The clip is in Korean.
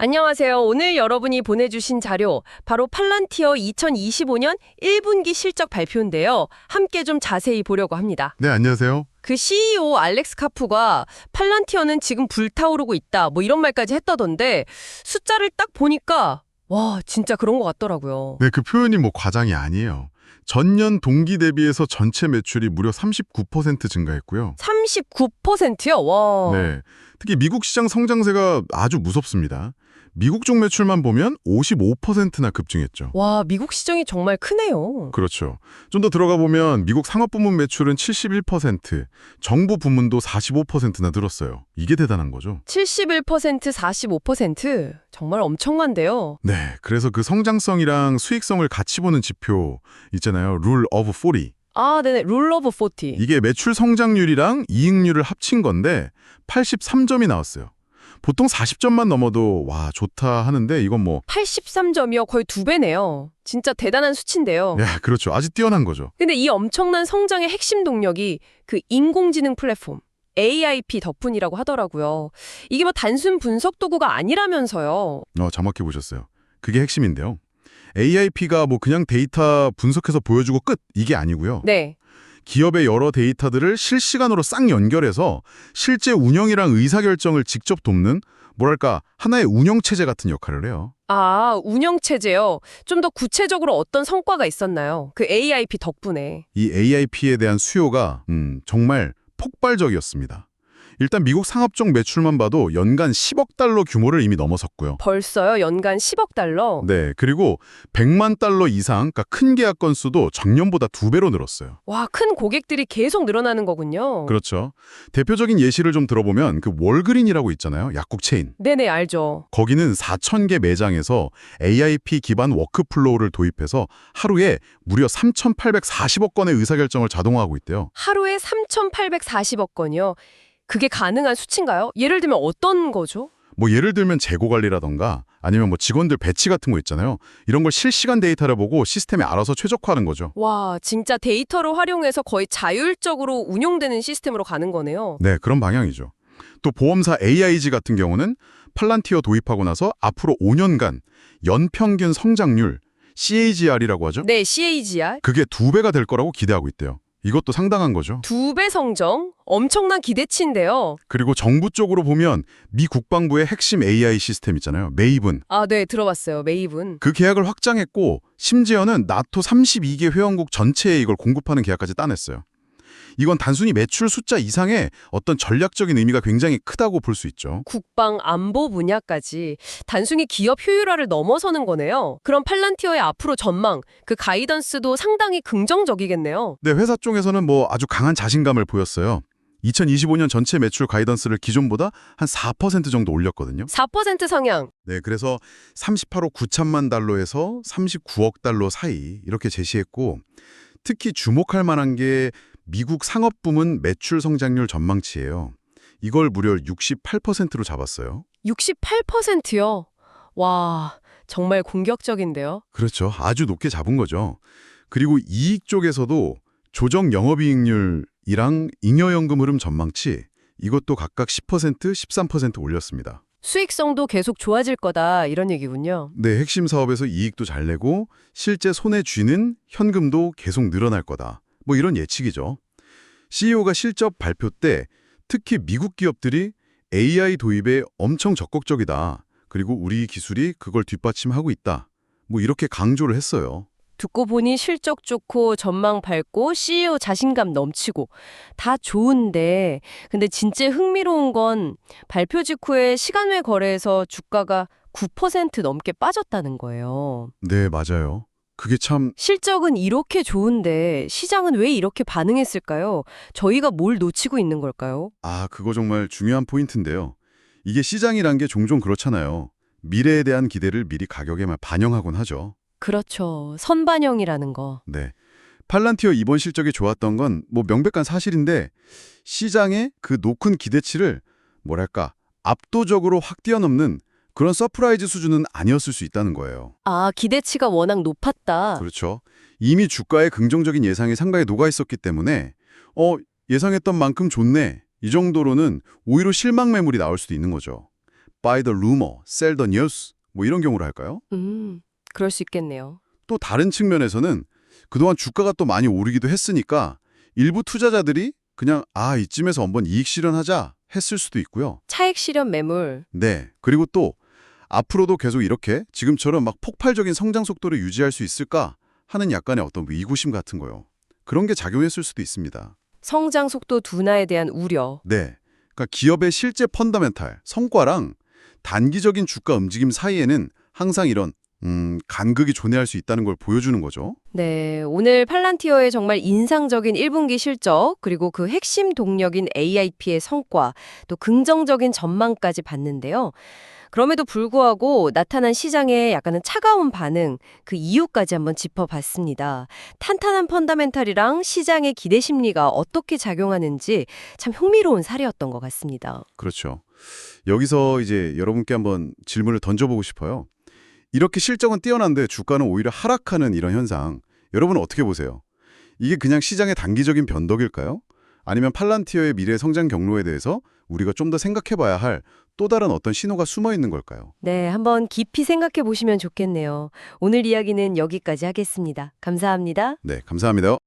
안녕하세요. 오늘 여러분이 보내주신 자료, 바로 팔란티어 2025년 1분기 실적 발표인데요. 함께 좀 자세히 보려고 합니다. 네, 안녕하세요. 그 CEO 알렉스 카프가 팔란티어는 지금 불타오르고 있다, 뭐 이런 말까지 했다던데 숫자를 딱 보니까 와, 진짜 그런 것 같더라고요. 네, 그 표현이 과장이 아니에요. 전년 동기 대비해서 전체 매출이 무려 39% 증가했고요. 39%요? 와. 네, 특히 미국 시장 성장세가 아주 무섭습니다. 미국 쪽 매출만 보면 55%나 급증했죠. 와, 미국 시장이 정말 크네요. 그렇죠. 좀 더 들어가 보면 미국 상업 부문 매출은 71%, 정부 부문도 45%나 늘었어요. 이게 대단한 거죠. 71%, 45%? 정말 엄청난데요. 네, 그래서 그 성장성이랑 수익성을 같이 보는 지표 있잖아요. 룰 오브 40. 아, 네네. 룰 오브 40. 이게 매출 성장률이랑 이익률을 합친 건데 83점이 나왔어요. 보통 40점만 넘어도 와 좋다 하는데 이건 83점이요. 거의 2배네요. 진짜 대단한 수치인데요. 그렇죠. 아주 뛰어난 거죠. 근데 이 엄청난 성장의 핵심 동력이 그 인공지능 플랫폼 AIP 덕분이라고 하더라고요. 이게 단순 분석 도구가 아니라면서요. 정확히 보셨어요. 그게 핵심인데요. AIP가 그냥 데이터 분석해서 보여주고 끝 이게 아니고요. 네. 기업의 여러 데이터들을 실시간으로 싹 연결해서 실제 운영이랑 의사결정을 직접 돕는 뭐랄까 하나의 운영체제 같은 역할을 해요. 아, 운영체제요. 좀 더 구체적으로 어떤 성과가 있었나요? 그 AIP 덕분에. 이 AIP에 대한 수요가 정말 폭발적이었습니다. 일단 미국 상업적 매출만 봐도 연간 10억 달러 규모를 이미 넘어섰고요. 벌써요? 연간 10억 달러? 네, 그리고 100만 달러 이상, 그러니까 큰 계약 건수도 작년보다 2배로 늘었어요. 와, 큰 고객들이 계속 늘어나는 거군요. 그렇죠. 대표적인 예시를 좀 들어보면 그 월그린이라고 있잖아요. 약국 체인. 네네, 알죠. 거기는 4,000개 매장에서 AIP 기반 워크플로우를 도입해서 하루에 무려 3,840억 건의 의사결정을 자동화하고 있대요. 하루에 3,840억 건이요. 그게 가능한 수치인가요? 예를 들면 어떤 거죠? 예를 들면 재고 관리라던가 아니면 직원들 배치 같은 거 있잖아요. 이런 걸 실시간 데이터를 보고 시스템에 알아서 최적화하는 거죠. 와, 진짜 데이터를 활용해서 거의 자율적으로 운용되는 시스템으로 가는 거네요. 네, 그런 방향이죠. 또 보험사 AIG 같은 경우는 팔란티어 도입하고 나서 앞으로 5년간 연평균 성장률 CAGR이라고 하죠. 네, CAGR. 그게 2배가 될 거라고 기대하고 있대요. 이것도 상당한 거죠. 2배 성장? 엄청난 기대치인데요. 그리고 정부 쪽으로 보면 미 국방부의 핵심 AI 시스템 있잖아요. 메이븐. 아, 네, 들어봤어요. 메이븐. 그 계약을 확장했고 심지어는 나토 32개 회원국 전체에 이걸 공급하는 계약까지 따냈어요. 이건 단순히 매출 숫자 이상의 어떤 전략적인 의미가 굉장히 크다고 볼 수 있죠. 국방 안보 분야까지 단순히 기업 효율화를 넘어서는 거네요. 그럼 팔란티어의 앞으로 전망, 그 가이던스도 상당히 긍정적이겠네요. 네, 회사 쪽에서는 아주 강한 자신감을 보였어요. 2025년 전체 매출 가이던스를 기존보다 한 4% 정도 올렸거든요. 4% 상향. 네, 그래서 38억 9천만 달러에서 39억 달러 사이 이렇게 제시했고 특히 주목할 만한 게 미국 상업 부문 매출 성장률 전망치예요. 이걸 무려 68%로 잡았어요. 68%요? 와, 정말 공격적인데요. 그렇죠. 아주 높게 잡은 거죠. 그리고 이익 쪽에서도 조정 영업이익률이랑 잉여연금 흐름 전망치 이것도 각각 10%, 13% 올렸습니다. 수익성도 계속 좋아질 거다 이런 얘기군요. 네, 핵심 사업에서 이익도 잘 내고 실제 손에 쥐는 현금도 계속 늘어날 거다. 이런 예측이죠. CEO가 실적 발표 때 특히 미국 기업들이 AI 도입에 엄청 적극적이다. 그리고 우리 기술이 그걸 뒷받침하고 있다. 이렇게 강조를 했어요. 듣고 보니 실적 좋고 전망 밝고 CEO 자신감 넘치고 다 좋은데 근데 진짜 흥미로운 건 발표 직후에 시간외 거래에서 주가가 9% 넘게 빠졌다는 거예요. 네, 맞아요. 그게 참 실적은 이렇게 좋은데 시장은 왜 이렇게 반응했을까요? 저희가 뭘 놓치고 있는 걸까요? 그거 정말 중요한 포인트인데요. 이게 시장이란 게 종종 그렇잖아요. 미래에 대한 기대를 미리 가격에만 반영하곤 하죠. 그렇죠. 선반영이라는 거. 네. 팔란티어 이번 실적이 좋았던 건 명백한 사실인데 시장의 그 높은 기대치를 압도적으로 확 뛰어넘는 그런 서프라이즈 수준은 아니었을 수 있다는 거예요. 아, 기대치가 워낙 높았다. 그렇죠. 이미 주가의 긍정적인 예상이 상당히 녹아있었기 때문에 예상했던 만큼 좋네. 이 정도로는 오히려 실망 매물이 나올 수도 있는 거죠. buy the rumor, sell the news 뭐 이런 경우로 할까요? 그럴 수 있겠네요. 또 다른 측면에서는 그동안 주가가 또 많이 오르기도 했으니까 일부 투자자들이 그냥 이쯤에서 한번 이익 실현하자 했을 수도 있고요. 차익 실현 매물. 네. 그리고 또 앞으로도 계속 이렇게 지금처럼 막 폭발적인 성장 속도를 유지할 수 있을까 하는 약간의 어떤 위구심 같은 거요. 그런 게 작용했을 수도 있습니다. 성장 속도 둔화에 대한 우려. 네. 그러니까 기업의 실제 펀더멘탈, 성과랑 단기적인 주가 움직임 사이에는 항상 이런 간극이 존재할 수 있다는 걸 보여주는 거죠. 네, 오늘 팔란티어의 정말 인상적인 1분기 실적, 그리고 그 핵심 동력인 AIP의 성과, 또 긍정적인 전망까지 봤는데요. 그럼에도 불구하고 나타난 시장의 약간은 차가운 반응, 그 이유까지 한번 짚어봤습니다. 탄탄한 펀더멘탈이랑 시장의 기대 심리가 어떻게 작용하는지 참 흥미로운 사례였던 것 같습니다. 그렇죠. 여기서 이제 여러분께 한번 질문을 던져보고 싶어요. 이렇게 실적은 뛰어난데 주가는 오히려 하락하는 이런 현상, 여러분은 어떻게 보세요? 이게 그냥 시장의 단기적인 변덕일까요? 아니면 팔란티어의 미래 성장 경로에 대해서 우리가 좀 더 생각해봐야 할 또 다른 어떤 신호가 숨어 있는 걸까요? 네, 한번 깊이 생각해 보시면 좋겠네요. 오늘 이야기는 여기까지 하겠습니다. 감사합니다. 네, 감사합니다.